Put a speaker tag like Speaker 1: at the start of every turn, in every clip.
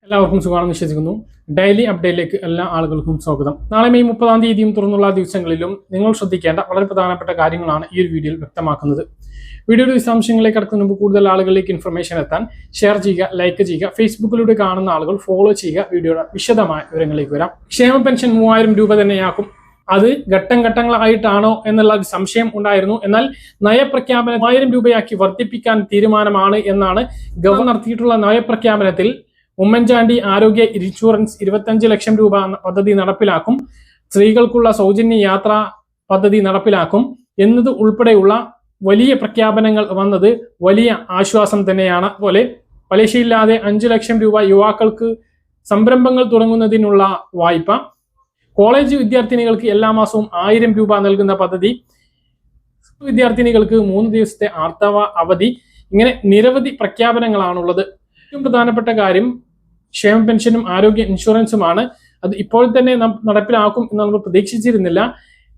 Speaker 1: എല്ലാവർക്കും സുഖമാണെന്ന് വിശ്വസിക്കുന്നു. ഡെയിലി അപ്ഡേറ്റിലേക്ക് എല്ലാ ആളുകൾക്കും സ്വാഗതം. നാളെ മെയ് 30-ാം തീയതിയും തുറന്നുള്ള ദിവസങ്ങളിലും നിങ്ങൾ ശ്രദ്ധിക്കേണ്ട വളരെ പ്രധാനപ്പെട്ട കാര്യങ്ങളാണ് ഈ ഒരു വീഡിയോയിൽ വ്യക്തമാക്കുന്നത്. വീഡിയോയുടെ വിശദാംശങ്ങളിലേക്ക് കടക്കുന്ന മുമ്പ് കൂടുതൽ ആളുകളിലേക്ക് ഇൻഫർമേഷൻ എത്താൻ ഷെയർ ചെയ്യുക, ലൈക്ക് ചെയ്യുക, ഫേസ്ബുക്കിലൂടെ കാണുന്ന ആളുകൾ ഫോളോ ചെയ്യുക. വീഡിയോയുടെ വിശദമായ വിവരങ്ങളിലേക്ക് വരാം. ക്ഷേമ പെൻഷൻ 3000 രൂപ തന്നെയാക്കും. അത് ഘട്ടം ഘട്ടങ്ങളായിട്ടാണോ എന്നുള്ള ഒരു സംശയം ഉണ്ടായിരുന്നു. എന്നാൽ നയപ്രഖ്യാപനം 1000 രൂപയാക്കി വർദ്ധിപ്പിക്കാൻ തീരുമാനമാണ് എന്നാണ് ഗവർണർ നടത്തിയിട്ടുള്ള നയപ്രഖ്യാപനത്തിൽ. ഉമ്മൻചാണ്ടി ആരോഗ്യ ഇൻഷുറൻസ് 25 ലക്ഷം രൂപ പദ്ധതി നടപ്പിലാക്കും, സ്ത്രീകൾക്കുള്ള സൗജന്യ യാത്രാ പദ്ധതി നടപ്പിലാക്കും എന്നത് ഉൾപ്പെടെയുള്ള വലിയ പ്രഖ്യാപനങ്ങൾ വന്നത് വലിയ ആശ്വാസം തന്നെയാണ്. അതുപോലെ പലിശയില്ലാതെ 5 ലക്ഷം രൂപ യുവാക്കൾക്ക് സംരംഭങ്ങൾ തുടങ്ങുന്നതിനുള്ള വായ്പ, കോളേജ് വിദ്യാർത്ഥിനികൾക്ക് എല്ലാ മാസവും 1000 രൂപ നൽകുന്ന പദ്ധതി, വിദ്യാർത്ഥിനികൾക്ക് 3 ദിവസത്തെ ആർത്തവ അവധി, ഇങ്ങനെ നിരവധി പ്രഖ്യാപനങ്ങളാണുള്ളത്. ഏറ്റവും പ്രധാനപ്പെട്ട കാര്യം ക്ഷേമ പെൻഷനും ആരോഗ്യ ഇൻഷുറൻസുമാണ്. അത് ഇപ്പോൾ തന്നെ നടപ്പിലാക്കും എന്ന് നമ്മൾ പ്രതീക്ഷിച്ചിരുന്നില്ല.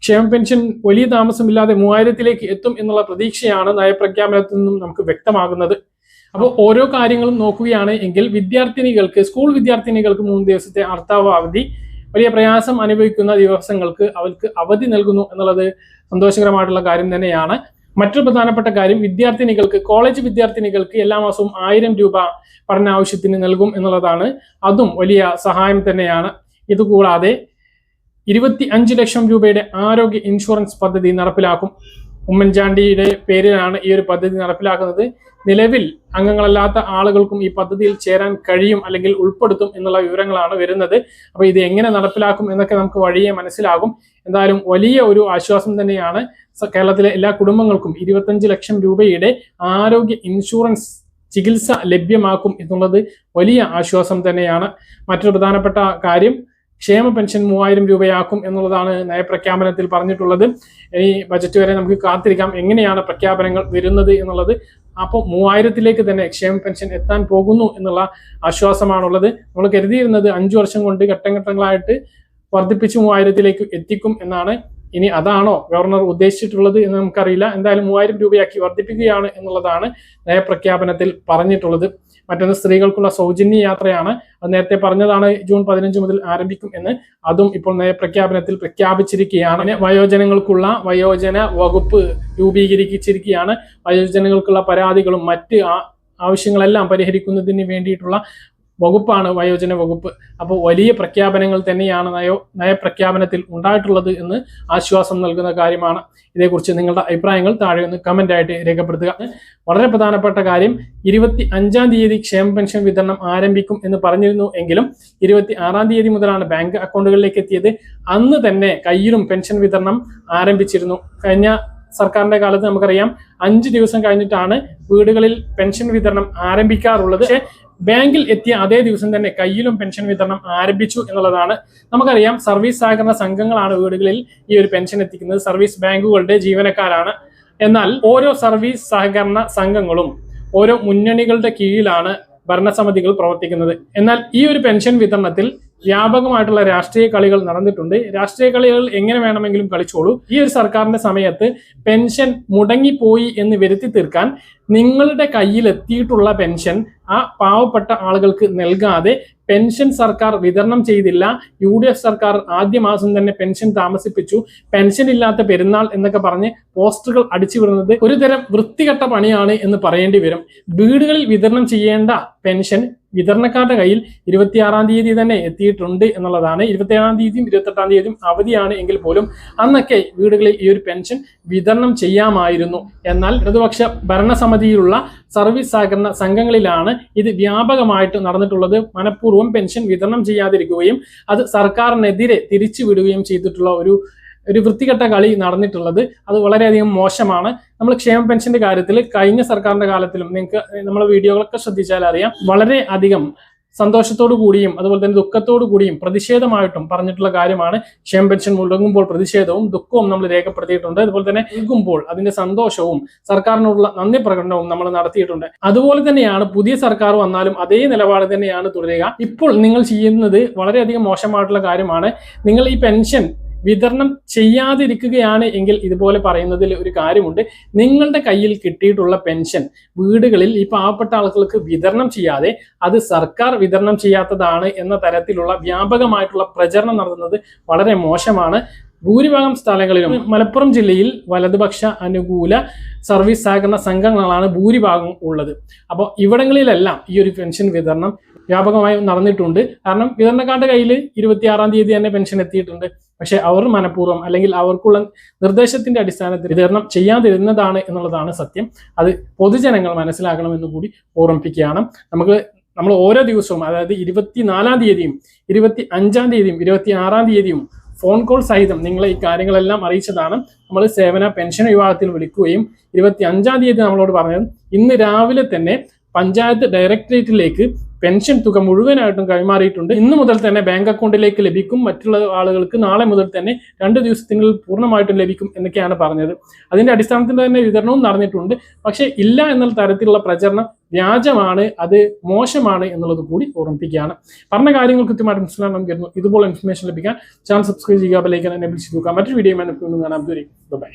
Speaker 1: ക്ഷേമ പെൻഷൻ വലിയ താമസമില്ലാതെ 3000-ലേക്ക് എത്തും എന്നുള്ള പ്രതീക്ഷയാണ് നയപ്രഖ്യാപനത്തിൽ നിന്നും നമുക്ക് വ്യക്തമാകുന്നത്. അപ്പോൾ ഓരോ കാര്യങ്ങളും നോക്കുകയാണ് എങ്കിൽ വിദ്യാർത്ഥിനികൾക്ക്, സ്കൂൾ വിദ്യാർത്ഥിനികൾക്ക് 3 ദിവസത്തെ ആർത്തവ അവധി, വലിയ പ്രയാസം അനുഭവിക്കുന്ന ദിവസങ്ങൾക്ക് അവർക്ക് അവധി നൽകുന്നു എന്നുള്ളത് സന്തോഷകരമായിട്ടുള്ള കാര്യം തന്നെയാണ്. മറ്റൊരു പ്രധാനപ്പെട്ട കാര്യം വിദ്യാർത്ഥിനികൾക്ക്, കോളേജ് വിദ്യാർത്ഥിനികൾക്ക് എല്ലാ മാസവും 1000 രൂപ പഠന ആവശ്യത്തിന് നൽകും എന്നുള്ളതാണ്. അതും വലിയ സഹായം തന്നെയാണ്. ഇതുകൂടാതെ 25 ലക്ഷം രൂപയുടെ ആരോഗ്യ ഇൻഷുറൻസ് പദ്ധതി നടപ്പിലാക്കും. ഉമ്മൻചാണ്ടിയുടെ പേരിലാണ് ഈ ഒരു പദ്ധതി നടപ്പിലാക്കുന്നത്. നിലവിൽ അംഗങ്ങളല്ലാത്ത ആളുകൾക്കും ഈ പദ്ധതിയിൽ ചേരാൻ കഴിയും, അല്ലെങ്കിൽ ഉൾപ്പെടുത്തും എന്നുള്ള വിവരങ്ങളാണ് വരുന്നത്. അപ്പൊ ഇത് എങ്ങനെ നടപ്പിലാക്കും എന്നൊക്കെ നമുക്ക് വഴിയെ മനസ്സിലാകും. എന്തായാലും വലിയ ഒരു ആശ്വാസം തന്നെയാണ്. കേരളത്തിലെ എല്ലാ കുടുംബങ്ങൾക്കും 25 ലക്ഷം രൂപയുടെ ആരോഗ്യ ഇൻഷുറൻസ് ചികിത്സ ലഭ്യമാക്കും എന്നുള്ളത് വലിയ ആശ്വാസം തന്നെയാണ്. മറ്റൊരു പ്രധാനപ്പെട്ട കാര്യം ക്ഷേമ പെൻഷൻ 3000 രൂപയാക്കും എന്നുള്ളതാണ് നയപ്രഖ്യാപനത്തിൽ പറഞ്ഞിട്ടുള്ളത്. ഈ ബജറ്റ് വരെ നമുക്ക് കാത്തിരിക്കാം എങ്ങനെയാണ് പ്രഖ്യാപനങ്ങൾ വരുന്നത് എന്നുള്ളത്. അപ്പോൾ 3000-ലേക്ക് തന്നെ ക്ഷേമ പെൻഷൻ എത്താൻ പോകുന്നു എന്നുള്ള ആശ്വാസമാണുള്ളത്. നമ്മൾ കരുതിയിരുന്നത് 5 വർഷം കൊണ്ട് ഘട്ടം ഘട്ടങ്ങളായിട്ട് വർദ്ധിപ്പിച്ച് 3000-ലേക്ക് എത്തിക്കും എന്നാണ്. ഇനി അതാണോ ഗവർണർ ഉദ്ദേശിച്ചിട്ടുള്ളത് എന്ന് നമുക്കറിയില്ല. എന്തായാലും 3000 രൂപയാക്കി വർദ്ധിപ്പിക്കുകയാണ് എന്നുള്ളതാണ് നയപ്രഖ്യാപനത്തിൽ പറഞ്ഞിട്ടുള്ളത്. മറ്റൊന്ന് സ്ത്രീകൾക്കുള്ള സൗജന്യ യാത്രയാണ്. അത് നേരത്തെ പറഞ്ഞതാണ്, ജൂൺ 15 മുതൽ ആരംഭിക്കും എന്ന്. അതും ഇപ്പോൾ നയപ്രഖ്യാപനത്തിൽ പ്രഖ്യാപിച്ചിരിക്കുകയാണ്. വയോജനങ്ങൾക്കുള്ള വയോജന വകുപ്പ് രൂപീകരിച്ചിരിക്കുകയാണ്. വയോജനങ്ങൾക്കുള്ള പരാതികളും മറ്റ് ആവശ്യങ്ങളെല്ലാം പരിഹരിക്കുന്നതിന് വേണ്ടിയിട്ടുള്ള വകുപ്പാണ് വയോജന വകുപ്പ്. അപ്പോൾ വലിയ പ്രഖ്യാപനങ്ങൾ തന്നെയാണ് നയപ്രഖ്യാപനത്തിൽ ഉണ്ടായിട്ടുള്ളത് എന്ന് ആശ്വാസം നൽകുന്ന കാര്യമാണ്. ഇതേക്കുറിച്ച് നിങ്ങളുടെ അഭിപ്രായങ്ങൾ താഴെ ഒന്ന് കമന്റ് ആയിട്ട് രേഖപ്പെടുത്തുക. വളരെ പ്രധാനപ്പെട്ട കാര്യം 25-ാം തീയതി ക്ഷേമ പെൻഷൻ വിതരണം ആരംഭിക്കും എന്ന് പറഞ്ഞിരുന്നു എങ്കിലും 26-ാം തീയതി മുതലാണ് ബാങ്ക് അക്കൗണ്ടുകളിലേക്ക് എത്തിയത്. അന്ന് തന്നെ കയ്യിലും പെൻഷൻ വിതരണം ആരംഭിച്ചിരുന്നു. കഴിഞ്ഞ സർക്കാരിന്റെ കാലത്ത് നമുക്കറിയാം 5 ദിവസം കഴിഞ്ഞിട്ടാണ് വീടുകളിൽ പെൻഷൻ വിതരണം ആരംഭിക്കാറുള്ളത്. പക്ഷേ ബാങ്കിൽ എത്തിയ അതേ ദിവസം തന്നെ കയ്യിലും പെൻഷൻ വിതരണം ആരംഭിച്ചു എന്നുള്ളതാണ്. നമുക്കറിയാം സർവീസ് സഹകരണ സംഘങ്ങളാണ് വീടുകളിൽ ഈ ഒരു പെൻഷൻ എത്തിക്കുന്നത്. സർവീസ് ബാങ്കുകളുടെ ജീവനക്കാരാണ്. എന്നാൽ ഓരോ സർവീസ് സഹകരണ സംഘങ്ങളും ഓരോ മുന്നണികളുടെ കീഴിലാണ് ഭരണസമിതികൾ പ്രവർത്തിക്കുന്നത്. എന്നാൽ ഈ ഒരു പെൻഷൻ വിതരണത്തിൽ വ്യാപകമായിട്ടുള്ള രാഷ്ട്രീയ കളികൾ നടന്നിട്ടുണ്ട്. രാഷ്ട്രീയ കളികൾ എങ്ങനെ വേണമെങ്കിലും കളിച്ചോളൂ. ഈ ഒരു സർക്കാരിന്റെ സമയത്ത് പെൻഷൻ മുടങ്ങിപ്പോയി എന്ന് വരുത്തി തീർക്കാൻ നിങ്ങളുടെ കയ്യിൽ എത്തിയിട്ടുള്ള പെൻഷൻ ആ പാവപ്പെട്ട ആളുകൾക്ക് നൽകാതെ പെൻഷൻ സർക്കാർ വിതരണം ചെയ്തില്ല. UDF സർക്കാർ ആദ്യ മാസം തന്നെ പെൻഷൻ താമസിപ്പിച്ചു. പെൻഷൻ ഇല്ലാത്ത പെരുന്നാൾ എന്നൊക്കെ പറഞ്ഞ് പോസ്റ്ററുകൾ അടിച്ചു വിടുന്നത് ഒരു തരം വൃത്തികെട്ട പണിയാണ് എന്ന് പറയേണ്ടി വരും. വീടുകളിൽ വിതരണം ചെയ്യേണ്ട പെൻഷൻ വിതരണക്കാരുടെ കയ്യിൽ 26-ാം തീയതി തന്നെ എത്തിയിട്ടുണ്ട് എന്നുള്ളതാണ്. 27-ാം തീയതിയും 28-ാം തീയതിയും അവധിയാണ് എങ്കിൽ പോലും അന്നൊക്കെ വീടുകളിൽ ഈ ഒരു പെൻഷൻ വിതരണം ചെയ്യാമായിരുന്നു. എന്നാൽ ഇടതുപക്ഷ ഭരണസമിതിയിലുള്ള സർവീസ് സഹകരണ സംഘങ്ങളിലാണ് ഇത് വ്യാപകമായിട്ട് നടന്നിട്ടുള്ളത്. മനഃപൂർവ്വം പെൻഷൻ വിതരണം ചെയ്യാതിരിക്കുകയും അത് സർക്കാരിനെതിരെ തിരിച്ചുവിടുകയും ചെയ്തിട്ടുള്ള ഒരു വൃത്തികെട്ട കളി നടന്നിട്ടുള്ളത്. അത് വളരെയധികം മോശമാണ്. നമ്മൾ ക്ഷേമ പെൻഷന്റെ കാര്യത്തിൽ കഴിഞ്ഞ സർക്കാരിന്റെ കാലത്തിലും നിങ്ങൾക്ക് നമ്മളെ വീഡിയോകളൊക്കെ ശ്രദ്ധിച്ചാൽ അറിയാം, വളരെ അധികം സന്തോഷത്തോടു കൂടിയും അതുപോലെ തന്നെ ദുഃഖത്തോടു കൂടിയും പ്രതിഷേധമായിട്ടും പറഞ്ഞിട്ടുള്ള കാര്യമാണ്. ക്ഷേമ പെൻഷൻ മുടങ്ങുമ്പോൾ പ്രതിഷേധവും ദുഃഖവും നമ്മൾ രേഖപ്പെടുത്തിയിട്ടുണ്ട്. അതുപോലെ തന്നെ നൽകുമ്പോൾ അതിന്റെ സന്തോഷവും സർക്കാരിനോടുള്ള നന്ദി പ്രകടനവും നമ്മൾ നടത്തിയിട്ടുണ്ട്. അതുപോലെ തന്നെയാണ് പുതിയ സർക്കാർ വന്നാലും അതേ നിലപാട് തന്നെയാണ് തുടരുക. ഇപ്പോൾ നിങ്ങൾ ചെയ്യുന്നത് വളരെയധികം മോശമായിട്ടുള്ള കാര്യമാണ്. നിങ്ങൾ ഈ പെൻഷൻ വിതരണം ചെയ്യാതിരിക്കുകയാണ് എങ്കിൽ ഇതുപോലെ പറയുന്നതിൽ ഒരു കാര്യമുണ്ട്. നിങ്ങളുടെ കയ്യിൽ കിട്ടിയിട്ടുള്ള പെൻഷൻ വീടുകളിൽ ഈ പാവപ്പെട്ട ആളുകൾക്ക് വിതരണം ചെയ്യാതെ അത് സർക്കാർ വിതരണം ചെയ്യാത്തതാണ് എന്ന തരത്തിലുള്ള വ്യാപകമായിട്ടുള്ള പ്രചരണം നടത്തുന്നത് വളരെ മോശമാണ്. ഭൂരിഭാഗം സ്ഥലങ്ങളിലും മലപ്പുറം ജില്ലയിൽ വലതുപക്ഷ അനുകൂല സർവീസ് സഹകരണ സംഘങ്ങളാണ് ഭൂരിഭാഗം ഉള്ളത്. അപ്പോൾ ഇവിടങ്ങളിലെല്ലാം ഈ ഒരു പെൻഷൻ വിതരണം വ്യാപകമായി നടന്നിട്ടുണ്ട്. കാരണം വിതരണക്കാരുടെ കയ്യിൽ 26-ാം തീയതി തന്നെ പെൻഷൻ എത്തിയിട്ടുണ്ട്. പക്ഷെ അവർ മനഃപൂർവ്വം അല്ലെങ്കിൽ അവർക്കുള്ള നിർദ്ദേശത്തിന്റെ അടിസ്ഥാനത്തിൽ വിതരണം ചെയ്യാതിരുന്നതാണ് എന്നുള്ളതാണ് സത്യം. അത് പൊതുജനങ്ങൾ മനസ്സിലാക്കണമെന്ന് കൂടി ഓർമ്മിപ്പിക്കുകയാണ്. നമ്മൾ ഓരോ ദിവസവും, അതായത് 24-ാം തീയതിയും 25-ാം തീയതിയും 26-ാം തീയതിയും ഫോൺ കോൾ സഹിതം നിങ്ങളെ ഈ കാര്യങ്ങളെല്ലാം അറിയിച്ചതാണ്. നമ്മൾ സേവന പെൻഷൻ വിഭാഗത്തിൽ വിളിക്കുകയും 25-ാം തീയതി നമ്മളോട് പറഞ്ഞത് ഇന്ന് രാവിലെ തന്നെ പഞ്ചായത്ത് ഡയറക്ടറേറ്റിലേക്ക് പെൻഷൻ തുക മുഴുവനായിട്ടും കൈമാറിയിട്ടുണ്ട്. ഇന്ന് മുതൽ തന്നെ ബാങ്ക് അക്കൗണ്ടിലേക്ക് ലഭിക്കും. മറ്റുള്ള ആളുകൾക്ക് നാളെ മുതൽ തന്നെ 2 ദിവസത്തിനുള്ളിൽ പൂർണ്ണമായിട്ടും ലഭിക്കും എന്നൊക്കെയാണ് പറഞ്ഞത്. അതിന്റെ അടിസ്ഥാനത്തിൽ തന്നെ വിതരണവും നടന്നിട്ടുണ്ട്. പക്ഷേ ഇല്ല എന്നുള്ള തരത്തിലുള്ള പ്രചരണം വ്യാജമാണ്, അത് മോശമാണ് എന്നുള്ളത് കൂടി ഓർമ്മിപ്പിക്കുകയാണ്. പറഞ്ഞ കാര്യങ്ങൾ കൃത്യമായിട്ട് മനസ്സിലാക്കാൻ കരുതുന്നു. ഇതുപോലെ ഇൻഫർമേഷൻ ലഭിക്കാൻ ചാനൽ സബ്സ്ക്രൈബ് ചെയ്യുക, ബെൽ ഐക്കൺ എനേബിൾ ചെയ്ത് നോക്കുക. മറ്റൊരു വീഡിയോ കാണാം. ബൈ.